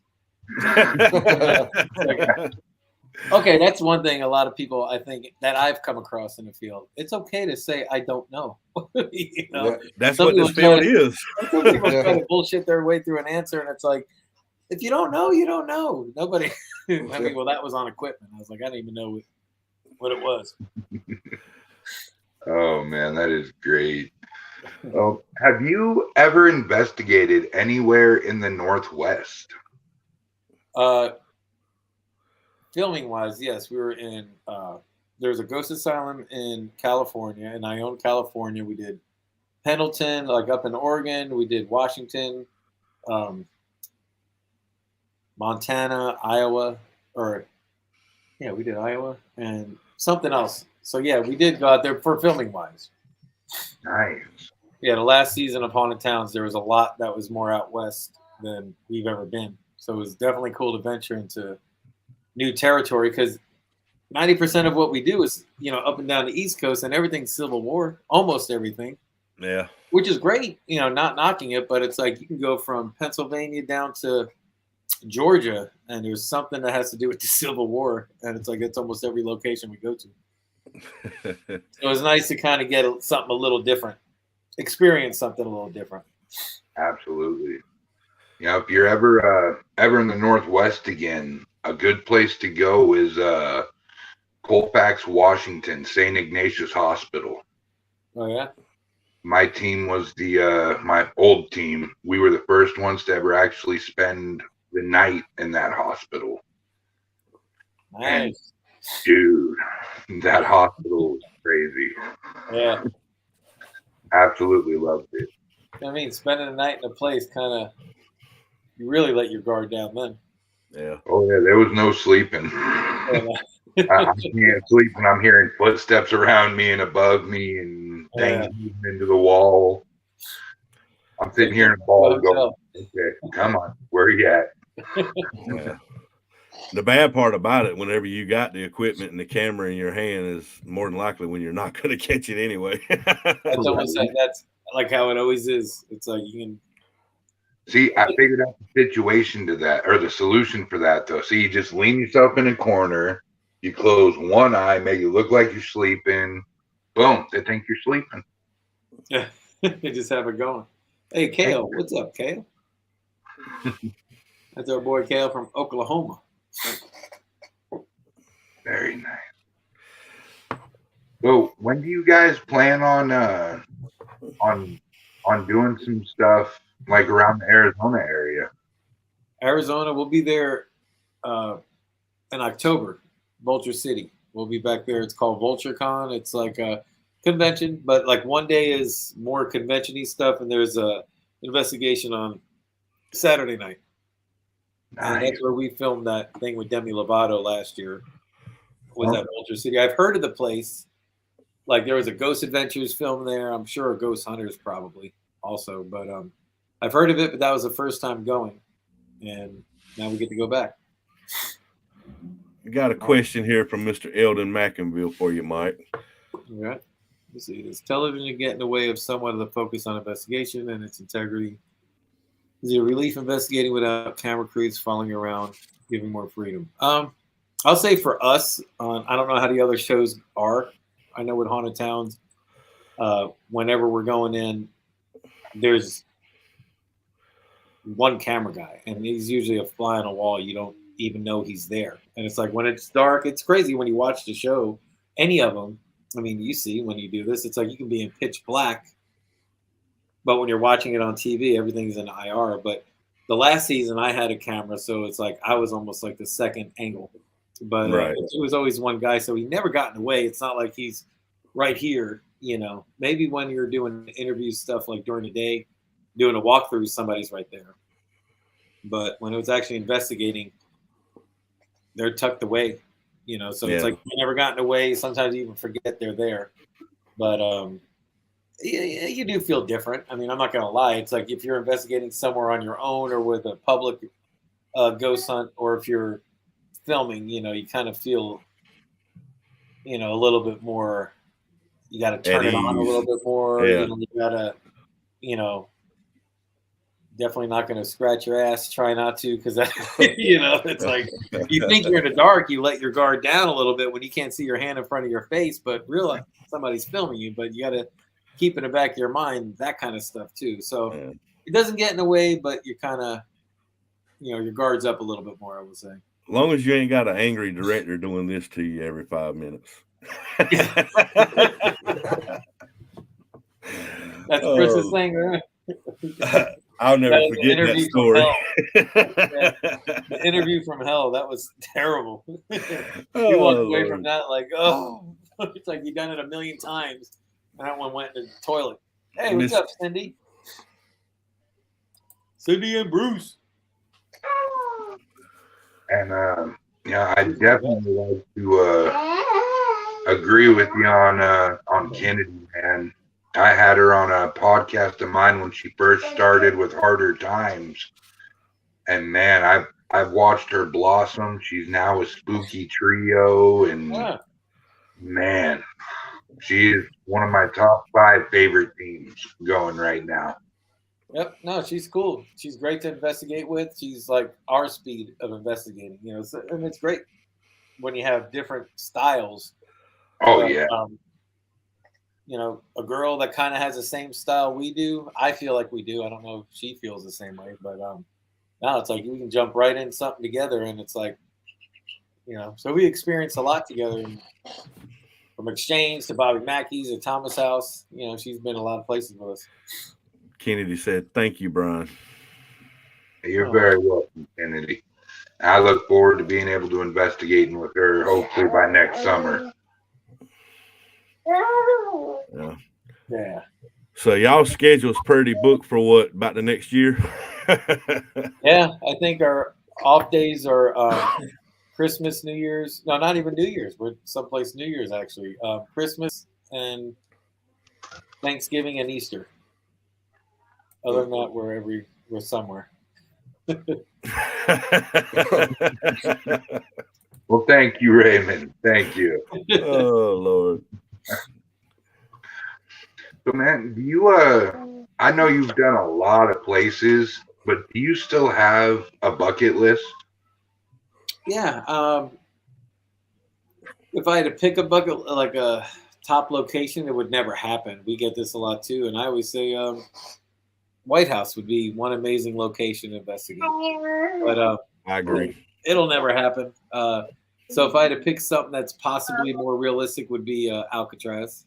Okay, that's one thing a lot of people, I think, that I've come across in the field. It's okay to say, I don't know. You know? Yeah. That's Some what this people field is. Some people try to bullshit their way through an answer, and it's like, if you don't know, you don't know. Nobody. I mean, well, that was on equipment. I was like, I didn't even know what it was. Oh, man, that is great. Oh, have you ever investigated anywhere in the Northwest? Filming wise, yes, we were in. There's a ghost asylum in California, in Ione, California. We did Pendleton, like up in Oregon. We did Washington, Montana, Iowa, we did Iowa and something else. So yeah, we did go out there for filming wise. Nice. Yeah, the last season of Haunted Towns, there was a lot that was more out west than we've ever been. So it was definitely cool to venture into new territory because 90% of what we do is, up and down the East Coast, and everything's Civil War, almost everything. Yeah. Which is great, not knocking it, but it's like you can go from Pennsylvania down to Georgia, and there's something that has to do with the Civil War, and it's like it's almost every location we go to. So it was nice to kind of get something a little different, experience something a little different. Absolutely. Yeah, if you're ever in the Northwest again, a good place to go is Colfax, Washington, St. Ignatius Hospital. Oh yeah. My team was my old team. We were the first ones to ever actually spend the night in that hospital. Nice. And, dude, that hospital was crazy. Yeah. Absolutely loved it. I mean, spending the night in a place you really let your guard down then. Yeah. Oh yeah, there was no sleeping. I can't sleep when I'm hearing footsteps around me and above me and things moving into the wall. I'm sitting here in a ball going, okay, come on, where are you at? Yeah. The bad part about it, whenever you got the equipment and the camera in your hand, is more than likely when you're not going to catch it anyway. That's almost like that's like how it always is. It's like you can. See, I figured out the situation to that, or the solution for that, though. See, you just lean yourself in a corner, you close one eye, make it look like you're sleeping. Boom, they think you're sleeping. Yeah, they just have it going. Hey, Kale, what's up, Kale? That's our boy Kale from Oklahoma. Very nice. So, when do you guys plan on doing some stuff like around the Arizona area? Arizona, we'll be there in October. Vulture City. We'll be back there. It's called VultureCon. It's like a convention, but like one day is more convention-y stuff, and there's a investigation on Saturday night. Nice. And that's where we filmed that thing with Demi Lovato last year. Was at Vulture City. I've heard of the place. Like there was a Ghost Adventures film there. I'm sure a Ghost Hunters probably also, but I've heard of it, but that was the first time going, and now we get to go back. I got a question here from Mr. Eldon McInville for you, Mike. All right. Let's see. Does television get in the way of somewhat of the focus on investigation and its integrity? Is it a relief investigating without camera crews following around, giving more freedom? I'll say for us, I don't know how the other shows are. I know with Haunted Towns, whenever we're going in, there's one camera guy, and he's usually a fly on a wall. You don't even know he's there. And it's like when it's dark, it's crazy when you watch the show, any of them. I mean, you see when you do this, it's like you can be in pitch black, but when you're watching it on TV, everything's in IR. But the last season, I had a camera, so it's like I was almost like the second angle. But Right. it was always one guy, so he never got in the way. It's not like he's right here, you know. Maybe when you're doing interview stuff like during the day, doing a walkthrough, somebody's right there. But when it was actually investigating, they're tucked away, you know. So it's like they never got in the way. Sometimes you even forget they're there. But you do feel different. I mean, I'm not going to lie. It's like if you're investigating somewhere on your own or with a public ghost hunt, or if you're filming, you know, you kind of feel, you know, a little bit more. You got to turn it on a little bit more. Yeah. You know, you got to, you know, definitely not going to scratch your ass. Try not to, because you know, it's like you think you're in the dark, you let your guard down a little bit when you can't see your hand in front of your face, but realize somebody's filming you. But you got to keep in the back of your mind that kind of stuff too. So it doesn't get in the way, but you're kind of, you know, your guard's up a little bit more, I would say. As long as you ain't got an angry director doing this to you every 5 minutes. That's Chris's thing, right? I'll never forget that story. The interview from hell, that was terrible. You walked away from that like, oh, it's like you've done it a million times. And that one went in the toilet. Hey, what's up, Cindy? Cindy and Bruce. And yeah, I definitely like to agree with you on Kennedy, man. I had her on a podcast of mine when she first started with Harder Times, and man, I've watched her blossom. She's now a Spooky Trio, and man, she is one of my top 5 favorite teams going right now. Yep, no, she's cool. She's great to investigate with. She's like our speed of investigating, you know. So, and it's great when you have different styles. Oh yeah. You know, a girl that kind of has the same style we do. I feel like we do. I don't know if she feels the same way, but now it's like we can jump right in something together, and it's like, you know. So we experienced a lot together, from Exchange to Bobby Mackey's to Thomas House. You know, she's been a lot of places with us. Kennedy said, "Thank you, Brian." You're very welcome, Kennedy. I look forward to being able to investigating with her, hopefully by next summer. Yeah. So y'all schedule's pretty booked for what, about the next year? Yeah, I think our off days are Christmas, New Year's. No, not even New Year's. We're someplace New Year's actually. Christmas and Thanksgiving and Easter. Other than that, we're somewhere. Well, thank you, Raymond. Thank you. Oh Lord. So, man, do you I know you've done a lot of places, but do you still have a bucket list? Yeah. If I had to pick a bucket, like a top location, it would never happen. We get this a lot too, and I always say White House would be one amazing location to investigate. But I agree. It'll never happen. So if I had to pick something that's possibly more realistic, would be Alcatraz.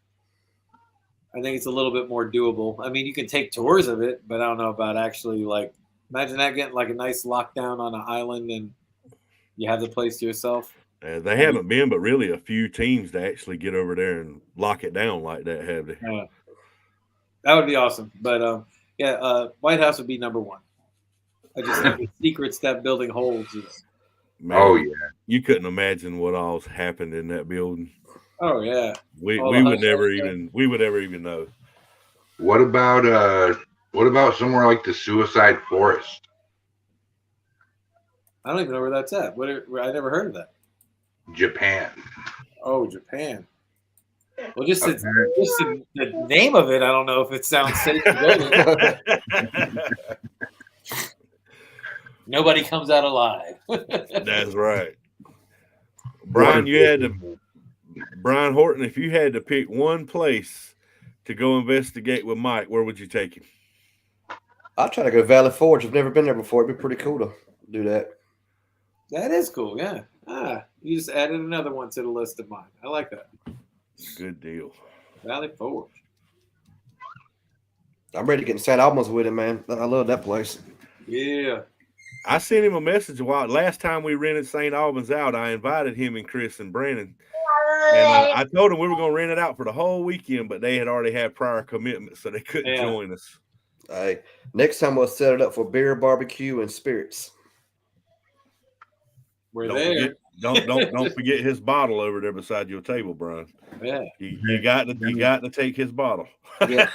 I think it's a little bit more doable. I mean, you can take tours of it, but I don't know about actually, like, imagine that getting like a nice lockdown on an island and you have the place to yourself. They haven't been, but really a few teams to actually get over there and lock it down like that, have they? That would be awesome. But White House would be number one. I just think the secrets that building holds is. Man, oh yeah, you couldn't imagine what all's happened in that building. Oh yeah, we would never even know. What about somewhere like the Suicide Forest? I don't even know where that's at. I never heard of that. Japan. Oh, Japan. Well, just the name of it, I don't know if it sounds safe to go to. Nobody comes out alive. That's right. Brian, Brian Horton, if you had to pick one place to go investigate with Mike, where would you take him? I'll try to go to Valley Forge. I've never been there before. It'd be pretty cool to do that. That is cool, yeah. You just added another one to the list of mine. I like that. Good deal. Valley Forge. I'm ready to get in St. Albans with him, man. I love that place. Yeah. I sent him a message a while. Last time we rented St. Albans out, I invited him and Chris and Brandon. And I told them we were going to rent it out for the whole weekend, but they had already had prior commitments, so they couldn't join us. Hey, next time we'll set it up for beer, barbecue, and spirits. We're there. Don't forget his bottle over there beside your table, Brian. Yeah. You got to take his bottle. Yeah.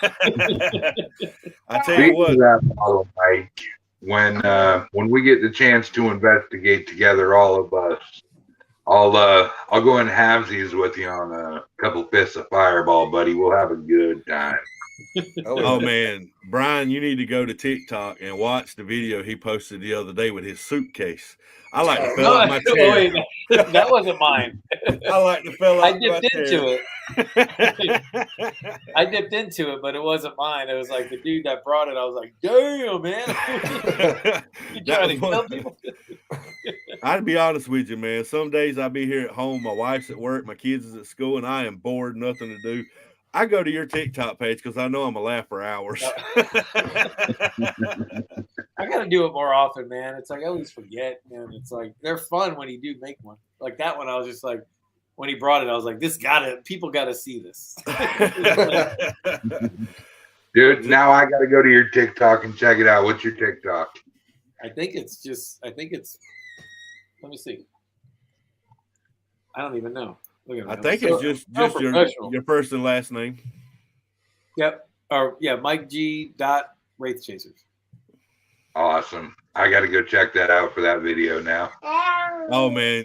I tell you what. That bottle, Mike, when we get the chance to investigate together, all of us, I'll go and halvesies with you on a couple fists of Fireball, buddy. We'll have a good time. Oh man, Brian, you need to go to TikTok and watch the video he posted the other day with his suitcase. I like to fell out my chair. Wait, that wasn't mine. I like to fell out I dipped into it. I dipped into it, but it wasn't mine. It was like the dude that brought it. I was like, damn, man. You trying to kill people? I'd be honest with you, man. Some days I'll be here at home. My wife's at work. My kids is at school, and I am bored, nothing to do. I go to your TikTok page because I know I'm going to laugh for hours. I got to do it more often, man. It's like I always forget, man. It's like they're fun when you do make one. Like that one, I was just like, when he brought it, I was like, people got to see this. Dude, now I got to go to your TikTok and check it out. What's your TikTok? I think it's, let me see. I don't even know. Look at I think it's just your first and last name. Yep. Or yeah, Mike G. Wraith Chasers. Awesome. I got to go check that out for that video now. Oh man,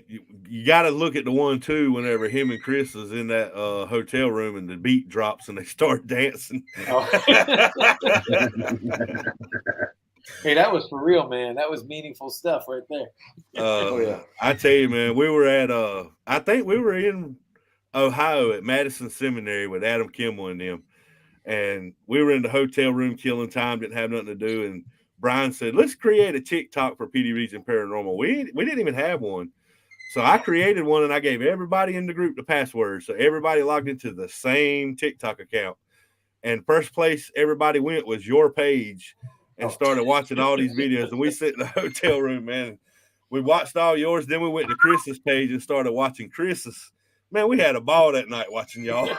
you got to look at the one too. Whenever him and Chris is in that hotel room and the beat drops and they start dancing. Oh. Hey, that was for real, man. That was meaningful stuff right there. Oh yeah. I tell you, man, we were at I think we were in Ohio at Madison Seminary with Adam Kimmel and them, and we were in the hotel room killing time, didn't have nothing to do, and Brian said, let's create a TikTok for PD Region Paranormal. We didn't even have one. So I created one and I gave everybody in the group the password. So everybody logged into the same TikTok account. And first place everybody went was your page and started watching all these videos. And we sit in the hotel room, man. We watched all yours. Then we went to Chris's page and started watching Chris's. Man, we had a ball that night watching y'all.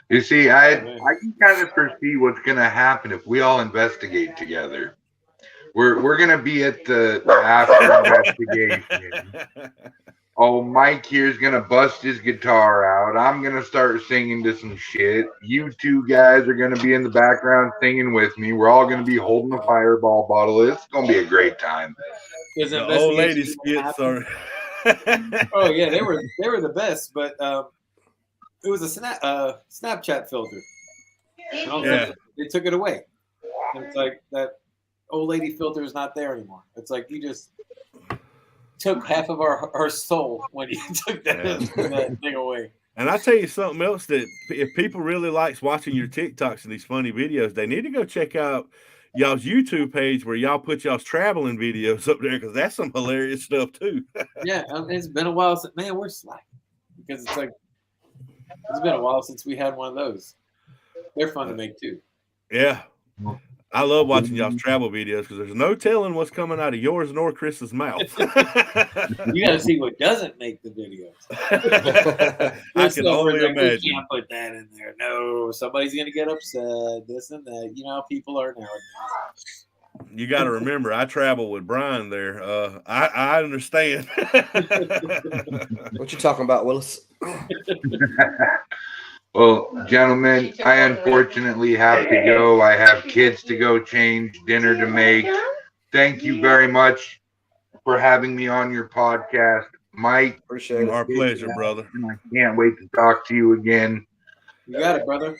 You see, I can kind of foresee what's going to happen if we all investigate together. We're going to be at the after investigation. Oh, Mike here's going to bust his guitar out. I'm going to start singing to some shit. You two guys are going to be in the background singing with me. We're all going to be holding a Fireball bottle. It's going to be a great time. The old lady skits are. Oh yeah, they were the best, but it was a Snapchat filter. Yeah. They took it away. And it's like that old lady filter is not there anymore. It's like you just took half of our soul when you took that thing away. And I tell you something else, that if people really likes watching your TikToks and these funny videos, they need to go check out y'all's YouTube page where y'all put y'all's traveling videos up there, because that's some hilarious stuff too. Yeah, it's been a while since, man, we're slacking because it's like it's been a while since we had one of those. They're fun to make too. Yeah. I love watching y'all's travel videos because there's no telling what's coming out of yours nor Chris's mouth. You got to see what doesn't make the videos. I can only imagine. We can't put that in there. No, somebody's going to get upset, this and that. You know how people are nowadays. You got to remember, I travel with Brian there. I understand. What you talking about, Willis? Well, gentlemen, I unfortunately have to go. I have kids to go change, dinner to make. Thank you very much for having me on your podcast. Mike, Appreciate it. Our pleasure, brother. I can't wait to talk to you again. You got it, brother.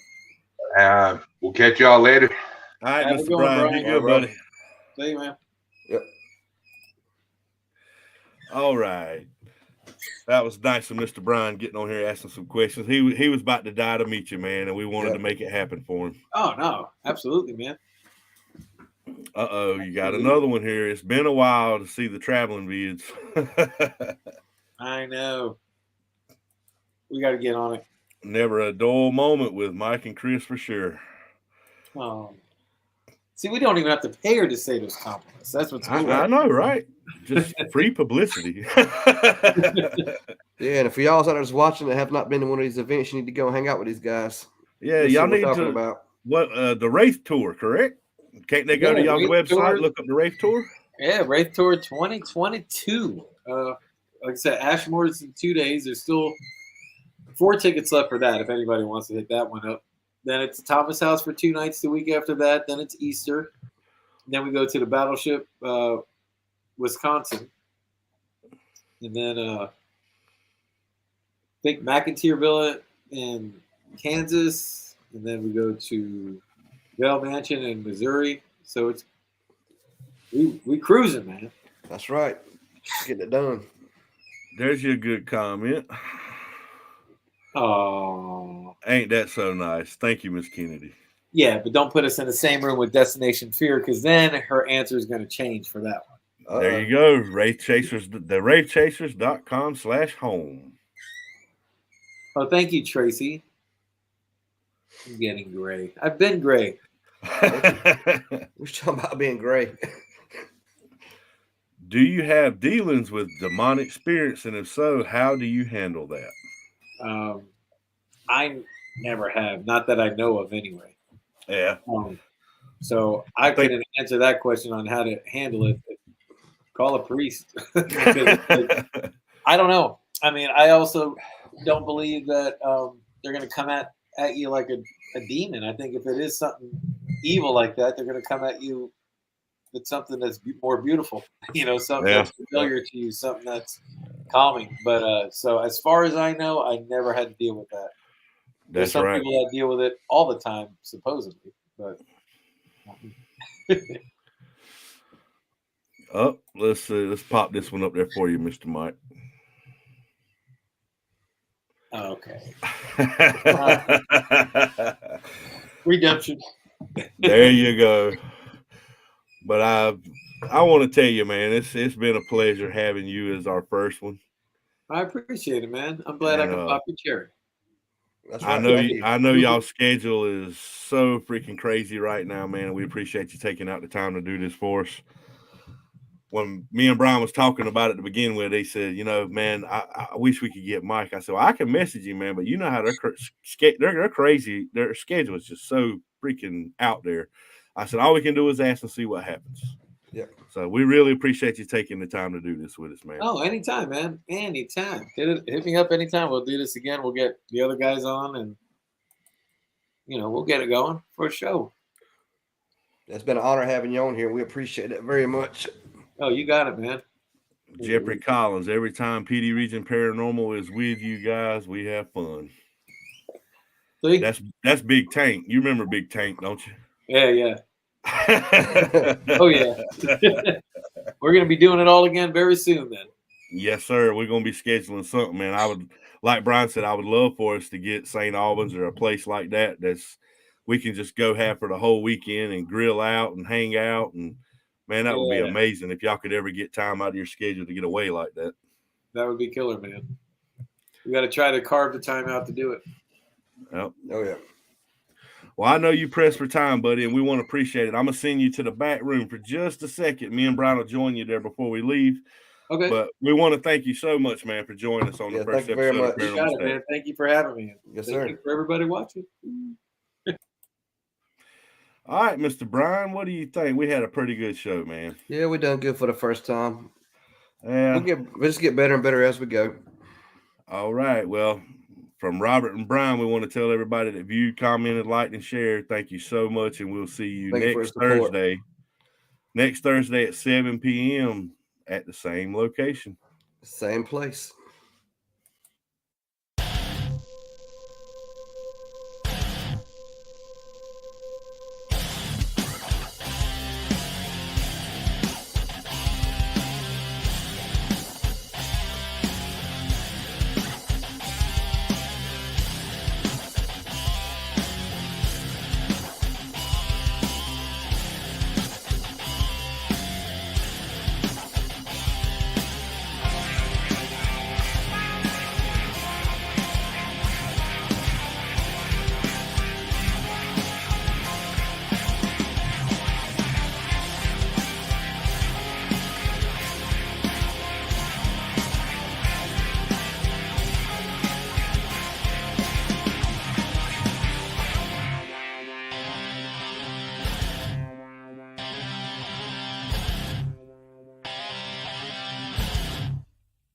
We'll catch y'all later. All right, Have a Mr. good one, Brian. Brian. Be good, buddy. See you, man. Yep. All right. That was nice of Mr. Brian getting on here asking some questions. He was about to die to meet you, man, and we wanted to make it happen for him. Oh no, absolutely, man. You got another one here. It's been a while to see the traveling vids. I know. We got to get on it. Never a dull moment with Mike and Chris for sure. Oh. See, we don't even have to pay her to say those compliments. That's what's cool. I know, right? Just free publicity. Yeah, and for y'all out there that's watching that have not been to one of these events, you need to go hang out with these guys. Yeah, Let's see y'all what we're need talking to. about. What the Wraith tour, correct? Can't they go to y'all's Wraith website, Tour. look up the Wraith tour? Yeah, Wraith Tour 2022. Like I said, Ashmore's in 2 days. There's still 4 tickets left for that if anybody wants to hit that one up. Then it's Thomas House for 2 nights the week after that. Then it's Easter. Then we go to the Battleship, Wisconsin. And then I think McIntyre Villa in Kansas. And then we go to Bell Mansion in Missouri. So it's we cruising, man. That's right. Getting it done. There's your good comment. Oh, Ain't that so nice? Thank you, Miss Kennedy. yeah, but don't put us in the same room with Destination Fear because then her answer is going to change for that one. There you go. Wraith Chasers, the wraithchasers.com/home. Oh, thank you, Tracy. I'm getting gray. I've been gray. We're talking about being great. Do you have dealings with demonic spirits? And if so, how do you handle that? I never have. Not that I know of anyway. Yeah. So I couldn't answer that question on how to handle it. Call a priest. I don't know. I mean, I also don't believe that they're going to come at you like a demon. I think if it is something evil like that, they're going to come at you with something that's more beautiful. Something that's familiar to you, something that's calming. But so as far as I know, I never had to deal with that. There's some people that deal with it all the time, supposedly. But let's pop this one up there for you, Mr. Mike. Okay. Redemption. There you go. But I want to tell you, man, it's been a pleasure having you as our first one. I appreciate it, man. I'm glad I can pop your cherry. That's right. I know y'all's schedule is so freaking crazy right now, man. We appreciate you taking out the time to do this for us. When me and Brian was talking about it to begin with, they said, man, I wish we could get Mike. I said, well, I can message you, man, but you know how they're crazy. Their schedule is just so freaking out there. I said, all we can do is ask and see what happens. Yeah. So we really appreciate you taking the time to do this with us, man. Oh, anytime, man. Anytime. Hit me up anytime. We'll do this again. We'll get the other guys on and, we'll get it going for a show. It's been an honor having you on here. We appreciate it very much. Oh, you got it, man. Jeffrey Collins, every time PD Region Paranormal is with you guys, we have fun. See? That's Big Tank. You remember Big Tank, don't you? Yeah. Oh, yeah. We're going to be doing it all again very soon then. Yes, sir. We're going to be scheduling something, man. I would, like Brian said, I would love for us to get St. Albans or a place like that we can just go have for the whole weekend and grill out and hang out. And, man, that would be amazing if y'all could ever get time out of your schedule to get away like that. That would be killer, man. We got to try to carve the time out to do it. Yep. Oh, yeah. Well, I know you pressed for time, buddy, and we want to appreciate it. I'm going to send you to the back room for just a second. Me and Brian will join you there before we leave. Okay. But we want to thank you so much, man, for joining us on the first episode of Paranormal Static. Man. Thank you for having me. Yes, sir. Thank you for everybody watching. All right, Mr. Brian, what do you think? We had a pretty good show, man. Yeah, we done good for the first time. Yeah. We'll just get better and better as we go. All right. Well, from Robert and Brian, we want to tell everybody that viewed, commented, liked, and shared. Thank you so much, and we'll see you next Thursday. Next Thursday at 7 p.m. at the same location. Same place.